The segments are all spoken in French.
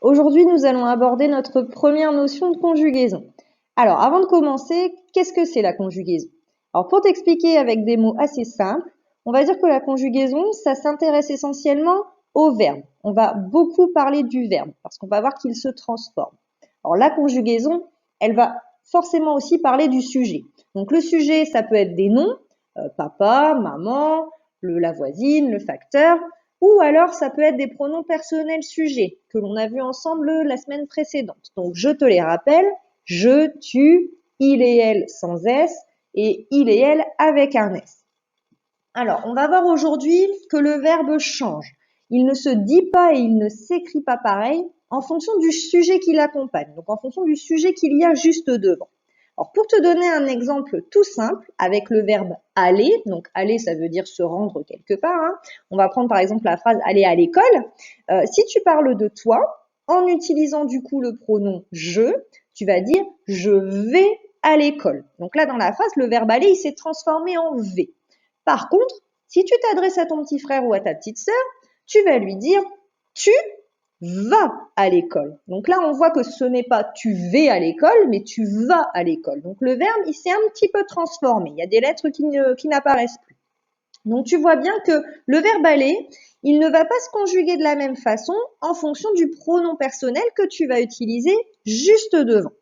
Aujourd'hui, nous allons aborder notre première notion de conjugaison. Alors, avant de commencer, qu'est-ce que c'est la conjugaison? Alors, pour t'expliquer avec des mots assez simples, on va dire que la conjugaison, ça s'intéresse essentiellement au verbe. On va beaucoup parler du verbe parce qu'on va voir qu'il se transforme. Alors, la conjugaison, elle va forcément aussi parler du sujet. Donc, le sujet, ça peut être des noms, papa, maman, la voisine, le facteur, ou alors ça peut être des pronoms personnels sujets que l'on a vu ensemble la semaine précédente. Donc je te les rappelle, je, tu, il et elle sans S et il et elle avec un S. Alors on va voir aujourd'hui que le verbe change. Il ne se dit pas et il ne s'écrit pas pareil en fonction du sujet qui l'accompagne, donc en fonction du sujet qu'il y a juste devant. Alors pour te donner un exemple tout simple avec le verbe aller, donc aller ça veut dire se rendre quelque part, hein. On va prendre par exemple la phrase aller à l'école. Si tu parles de toi, en utilisant du coup le pronom je, tu vas dire je vais à l'école. Donc là dans la phrase, le verbe aller il s'est transformé en V. Par contre, si tu t'adresses à ton petit frère ou à ta petite sœur, tu vas lui dire tu vas à l'école. Donc là, on voit que ce n'est pas tu vais à l'école, mais tu vas à l'école. Donc le verbe, il s'est un petit peu transformé. Il y a des lettres qui n'apparaissent plus. Donc tu vois bien que le verbe aller, il ne va pas se conjuguer de la même façon en fonction du pronom personnel que tu vas utiliser juste devant.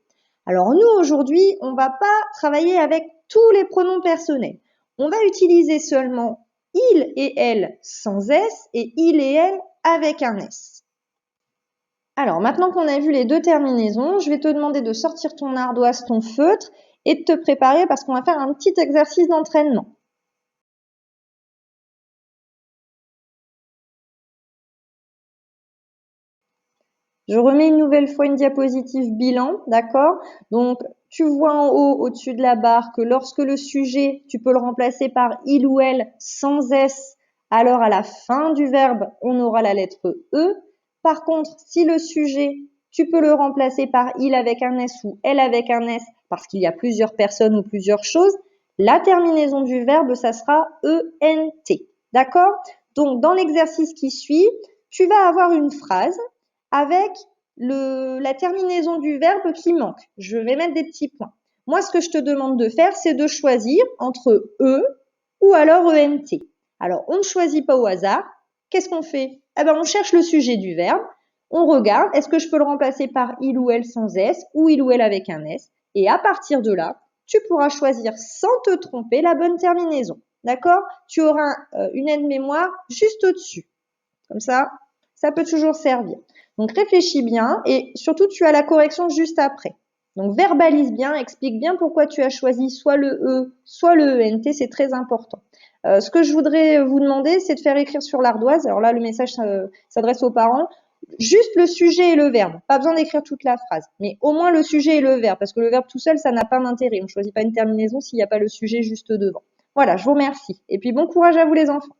Alors nous, aujourd'hui, on ne va pas travailler avec tous les pronoms personnels. On va utiliser seulement il et elle sans S et il et elle avec un S. Alors, maintenant qu'on a vu les deux terminaisons, je vais te demander de sortir ton ardoise, ton feutre et de te préparer parce qu'on va faire un petit exercice d'entraînement. Je remets une nouvelle fois une diapositive bilan, d'accord? Donc, tu vois en haut, au-dessus de la barre, que lorsque le sujet, tu peux le remplacer par il ou elle sans S, alors à la fin du verbe, on aura la lettre E. Par contre, si le sujet, tu peux le remplacer par il avec un S ou elle avec un S, parce qu'il y a plusieurs personnes ou plusieurs choses, la terminaison du verbe, ça sera ENT. D'accord? Donc, dans l'exercice qui suit, tu vas avoir une phrase avec la terminaison du verbe qui manque. Je vais mettre des petits points. Moi, ce que je te demande de faire, c'est de choisir entre E ou alors ENT. Alors, on ne choisit pas au hasard. Qu'est-ce qu'on fait? Eh ben, on cherche le sujet du verbe. On regarde, est-ce que je peux le remplacer par il ou elle sans S ou il ou elle avec un S? Et à partir de là, tu pourras choisir sans te tromper la bonne terminaison. D'accord? Tu auras une aide-mémoire juste au-dessus. Comme ça peut toujours servir. Donc réfléchis bien et surtout tu as la correction juste après. Donc verbalise bien, explique bien pourquoi tu as choisi soit le E, soit le ENT, c'est très important. Ce que je voudrais vous demander, c'est de faire écrire sur l'ardoise, alors là le message s'adresse aux parents, juste le sujet et le verbe. Pas besoin d'écrire toute la phrase, mais au moins le sujet et le verbe, parce que le verbe tout seul, ça n'a pas d'intérêt. On ne choisit pas une terminaison s'il n'y a pas le sujet juste devant. Voilà, je vous remercie. Et puis bon courage à vous les enfants.